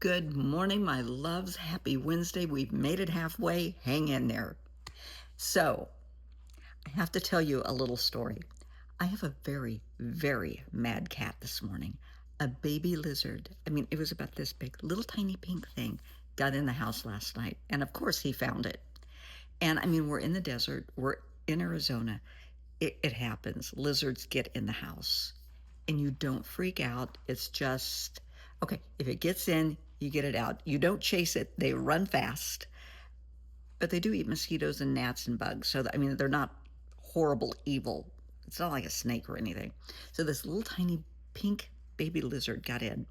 Good morning, my loves. Happy Wednesday. We've made it halfway. Hang in there. So, I have to tell you a little story. I have a very, very mad cat this morning. A baby lizard. I mean, it was about this big, little tiny pink thing got in the house last night. And of course, he found it. And I mean, we're in the desert, we're in Arizona. It happens. Lizards get in the house. And you don't freak out. It's just, okay, if it gets in, you get it out. You don't chase it, they run fast. But they do eat mosquitoes and gnats and bugs. So, I mean, they're not horrible, evil. It's not like a snake or anything. So, this little tiny pink baby lizard got in.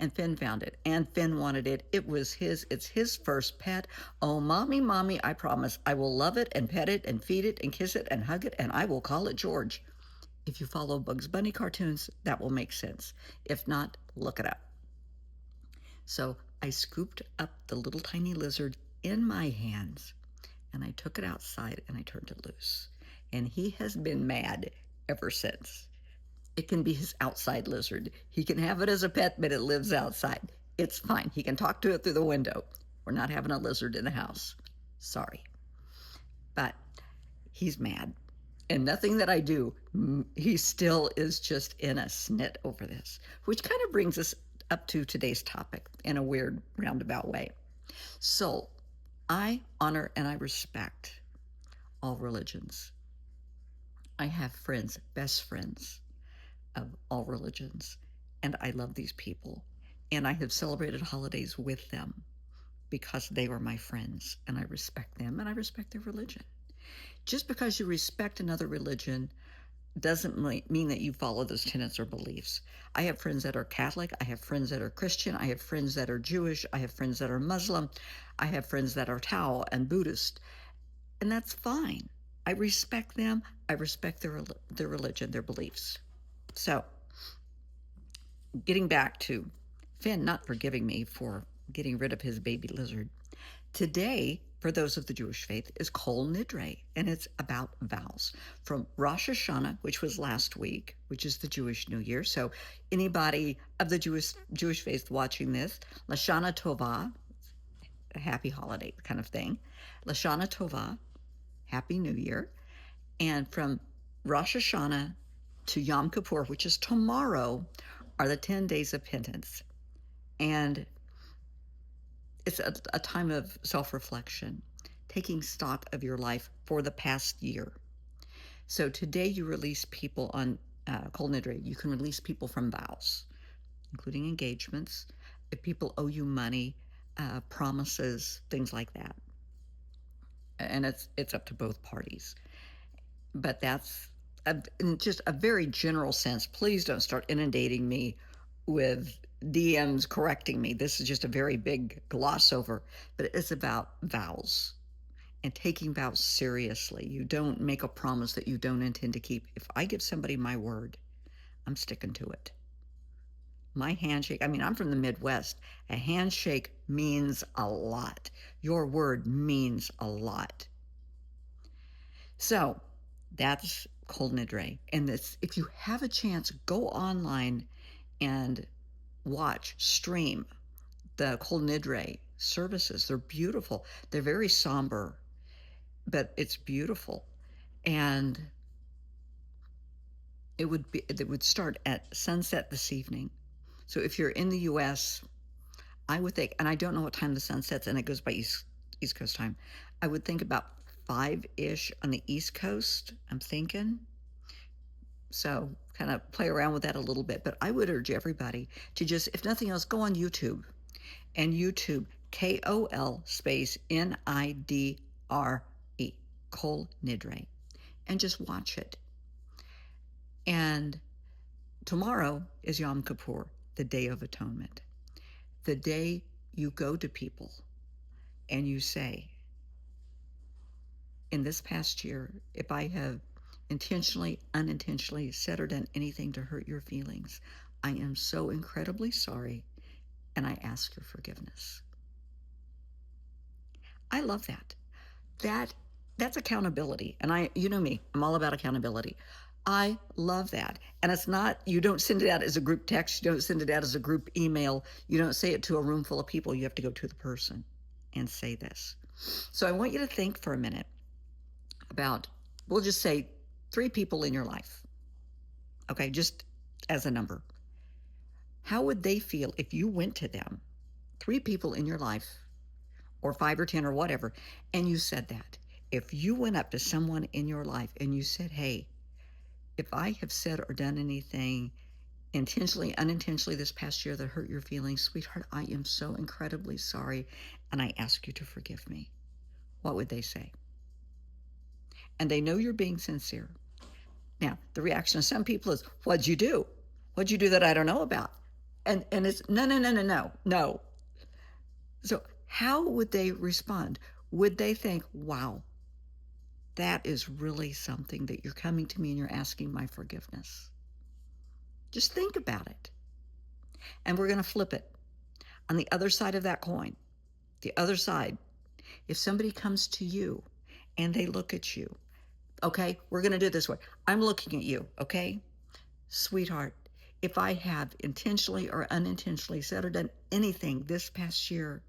And Finn found it. And Finn wanted it. It's his first pet. Oh, mommy, mommy, I promise I will love it and pet it and feed it and kiss it and hug it, and I will call it George. If you follow Bugs Bunny cartoons, that will make sense. If not, look it up. So I scooped up the little tiny lizard in my hands and I took it outside and I turned it loose. And he has been mad ever since. It can be his outside lizard. He can have it as a pet, but it lives outside. It's fine. He can talk to it through the window. We're not having a lizard in the house. Sorry. But he's mad. And nothing that I do, he still is just in a snit over this, which kind of brings us up to today's topic in a weird roundabout way. So I honor and I respect all religions. I have friends, best friends of all religions, and I love these people. And I have celebrated holidays with them because they were my friends, and I respect them and I respect their religion. Just because you respect another religion doesn't mean that you follow those tenets or beliefs. I have friends that are Catholic. I have friends that are Christian. I have friends that are Jewish. I have friends that are Muslim. I have friends that are Tao and Buddhist. And that's fine. I respect them. I respect their religion, their beliefs. So, getting back to Finn not forgiving me for getting rid of his baby lizard. Today, for those of the Jewish faith, is Kol Nidre, and it's about vows. From Rosh Hashanah, which was last week, which is the Jewish New Year. So anybody of the Jewish faith watching this, Lashana Tova, a happy holiday kind of thing. Lashana Tova, Happy New Year. And from Rosh Hashanah to Yom Kippur, which is tomorrow, are the 10 days of penance. And it's a time of self-reflection, taking stock of your life for the past year. So today you release people on Kol Nidre. You can release people from vows, including engagements, if people owe you money, promises, things like that. And it's up to both parties. But that's in just a very general sense. Please don't start inundating me with DMs correcting me. This is just a very big gloss over, but it's about vows and taking vows seriously. You don't make a promise that you don't intend to keep. If I give somebody my word, I'm sticking to it. My handshake, I mean, I'm from the Midwest. A handshake means a lot. Your word means a lot. So that's Kol Nidre. And this, if you have a chance, go online and stream the Kol Nidre services. They're beautiful. They're very somber, but it's beautiful. And it would start at sunset this evening. So if you're in the US, I would think, and I don't know what time the sun sets, and it goes by East Coast time. I would think about 5-ish on the East Coast, I'm thinking. So kind of play around with that a little bit. But I would urge everybody to just, if nothing else, go on YouTube and YouTube KOL space NIDRE, Kol Nidre, and just watch it. And tomorrow is Yom Kippur, the Day of Atonement. The day you go to people and you say, in this past year, if I have intentionally, unintentionally said or done anything to hurt your feelings, I am so incredibly sorry, and I ask your forgiveness. I love that. That's accountability. And you know me, I'm all about accountability. I love that. And it's not, you don't send it out as a group text, you don't send it out as a group email, you don't say it to a room full of people. You have to go to the person and say this. So I want you to think for a minute about, we'll just say 3 people in your life. Okay, just as a number. How would they feel if you went to them, 3 people in your life, or 5 or 10 or whatever, and you said that? If you went up to someone in your life and you said, hey, if I have said or done anything intentionally, unintentionally this past year that hurt your feelings, sweetheart, I am so incredibly sorry, and I ask you to forgive me. What would they say? And they know you're being sincere. Now, the reaction of some people is, what'd you do? What'd you do that I don't know about? And it's no. So how would they respond? Would they think, wow, that is really something that you're coming to me and you're asking my forgiveness? Just think about it. And we're going to flip it. On the other side of that coin, the other side, if somebody comes to you and they look at you, okay, we're going to do it this way. I'm looking at you, okay? Sweetheart, if I have intentionally or unintentionally said or done anything this past year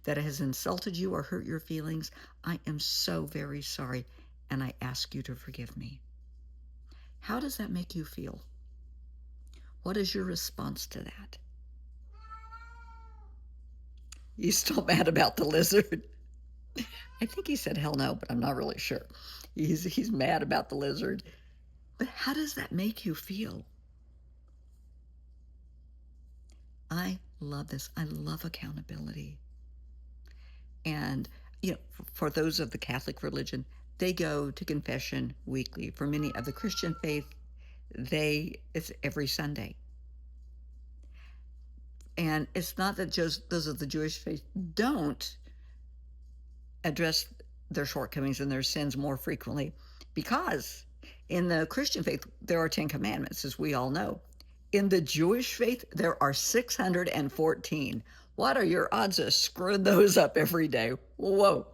that has insulted you or hurt your feelings, I am so very sorry, and I ask you to forgive me. How does that make you feel? What is your response to that? You still mad about the lizard? I think he said hell no, but I'm not really sure. He's mad about the lizard. But how does that make you feel? I love this. I love accountability. And, for those of the Catholic religion, they go to confession weekly. For many of the Christian faith, it's every Sunday. And it's not that just those of the Jewish faith don't address their shortcomings and their sins more frequently, because in the Christian faith, there are 10 commandments, as we all know. In the Jewish faith, there are 614. What are your odds of screwing those up every day? Whoa,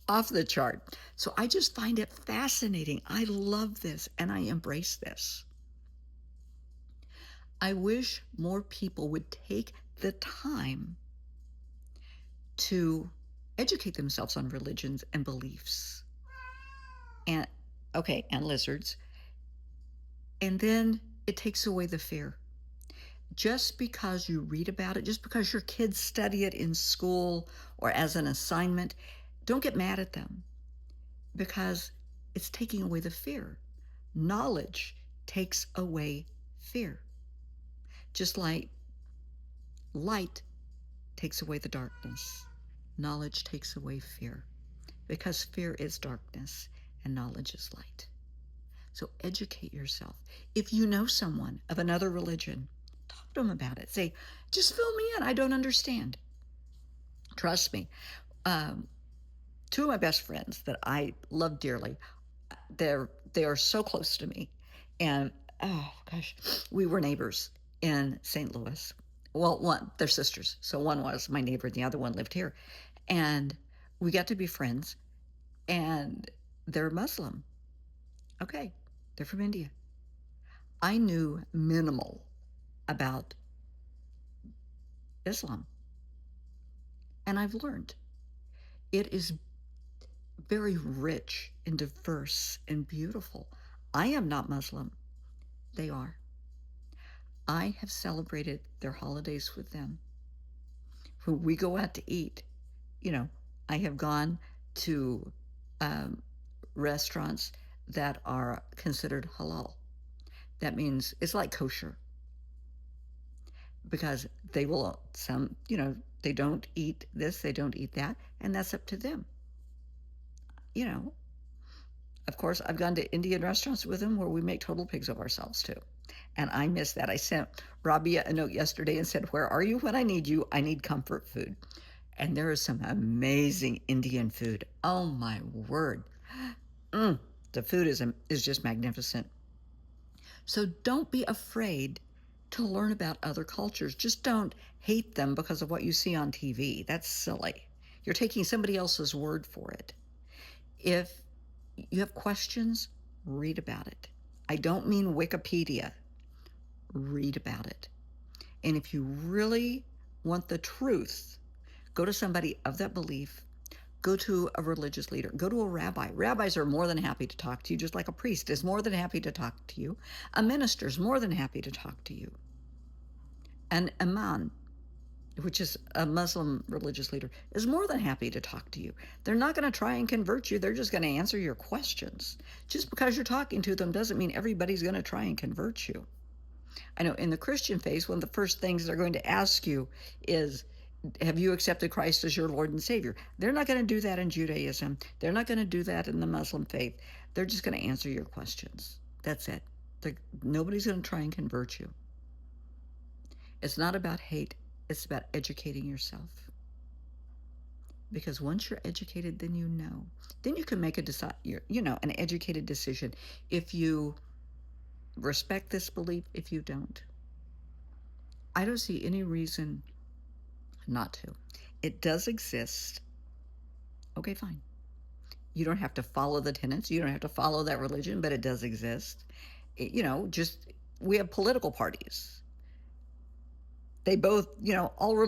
off the chart. So I just find it fascinating. I love this and I embrace this. I wish more people would take the time to educate themselves on religions and beliefs. And lizards. And then it takes away the fear. Just because you read about it, just because your kids study it in school or as an assignment, don't get mad at them, because it's taking away the fear. Knowledge takes away fear. Just like light takes away the darkness, knowledge takes away fear, because fear is darkness and knowledge is light. So educate yourself. If you know someone of another religion, talk to them about it. Say, just fill me in. I don't understand. Trust me. 2 of my best friends that I love dearly, they are so close to me. And, oh gosh, we were neighbors in St. Louis. Well, they're sisters. So one was my neighbor and the other one lived here. And we got to be friends. And they're Muslim. Okay, they're from India. I knew minimal about Islam. And I've learned. It is very rich and diverse and beautiful. I am not Muslim. They are. I have celebrated their holidays with them. When we go out to eat, I have gone to restaurants that are considered halal. That means it's like kosher, because they don't eat this, they don't eat that, and that's up to them. Of course, I've gone to Indian restaurants with them where we make total pigs of ourselves too. And I miss that. I sent Rabia a note yesterday and said, where are you when I need you? I need comfort food. And there is some amazing Indian food. Oh my word. The food is just magnificent. So don't be afraid to learn about other cultures. Just don't hate them because of what you see on TV. That's silly. You're taking somebody else's word for it. If you have questions, read about it. I don't mean Wikipedia. Read about it. And if you really want the truth, go to somebody of that belief. Go to a religious leader. Go to a rabbi. Rabbis are more than happy to talk to you, just like a priest is more than happy to talk to you. A minister is more than happy to talk to you. An imam, which is a Muslim religious leader, is more than happy to talk to you. They're not going to try and convert you. They're just going to answer your questions. Just because you're talking to them doesn't mean everybody's going to try and convert you. I know in the Christian faith, one of the first things they're going to ask you is, have you accepted Christ as your Lord and Savior? They're not going to do that in Judaism. They're not going to do that in the Muslim faith. They're just going to answer your questions. That's it. Nobody's going to try and convert you. It's not about hate. It's about educating yourself. Because once you're educated, then you know. Then you can make an educated decision if you respect this belief, if you don't. I don't see any reason not to. It does exist. Okay, fine. You don't have to follow the tenets. You don't have to follow that religion, but it does exist. We have political parties. They both, all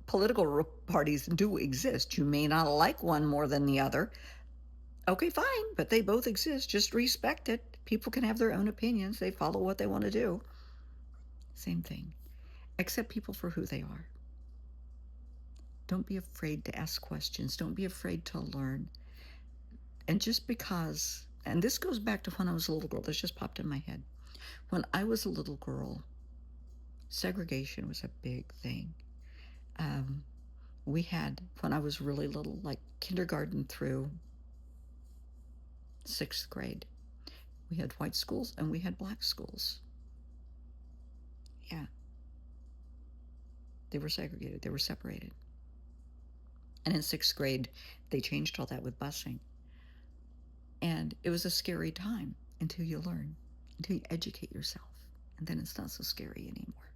political parties do exist. You may not like one more than the other. Okay, fine, but they both exist. Just respect it. People can have their own opinions. They follow what they want to do. Same thing. Accept people for who they are. Don't be afraid to ask questions. Don't be afraid to learn. And just because, and this goes back to when I was a little girl, this just popped in my head. When I was a little girl, segregation was a big thing. We had, when I was really little, like kindergarten through 6th grade, we had white schools and we had black schools. Yeah. They were segregated. They were separated. And in 6th grade, they changed all that with busing. And it was a scary time until you learn, until you educate yourself. And then it's not so scary anymore.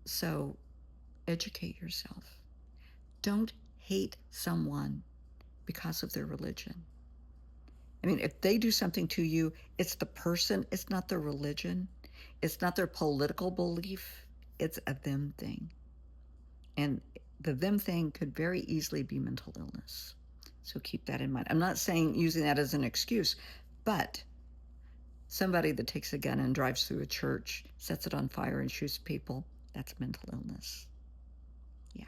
So educate yourself. Don't hate someone because of their religion. I mean, if they do something to you, it's the person, it's not their religion. It's not their political belief. It's a them thing. And the them thing could very easily be mental illness. So keep that in mind. I'm not saying using that as an excuse, but somebody that takes a gun and drives through a church, sets it on fire and shoots people, that's mental illness. Yeah.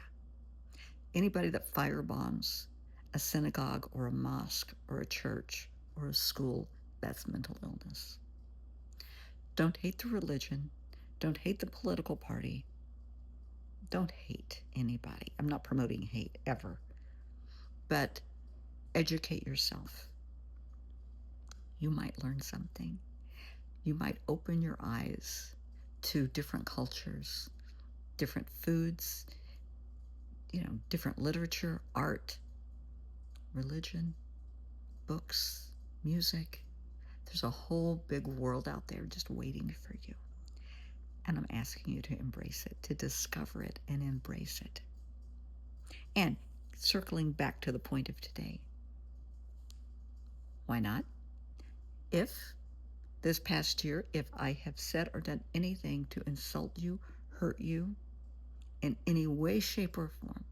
Anybody that firebombs a synagogue or a mosque or a church or a school, that's mental illness. Don't hate the religion. Don't hate the political party. Don't hate anybody. I'm not promoting hate ever. But educate yourself. You might learn something. You might open your eyes to different cultures, different foods, different literature, art, religion, books, music. There's a whole big world out there just waiting for you. And I'm asking you to embrace it, to discover it and embrace it. And circling back to the point of today, why not? If this past year, if I have said or done anything to insult you, hurt you in any way, shape, or form,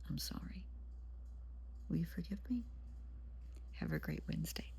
I'm sorry. Will you forgive me? Have a great Wednesday.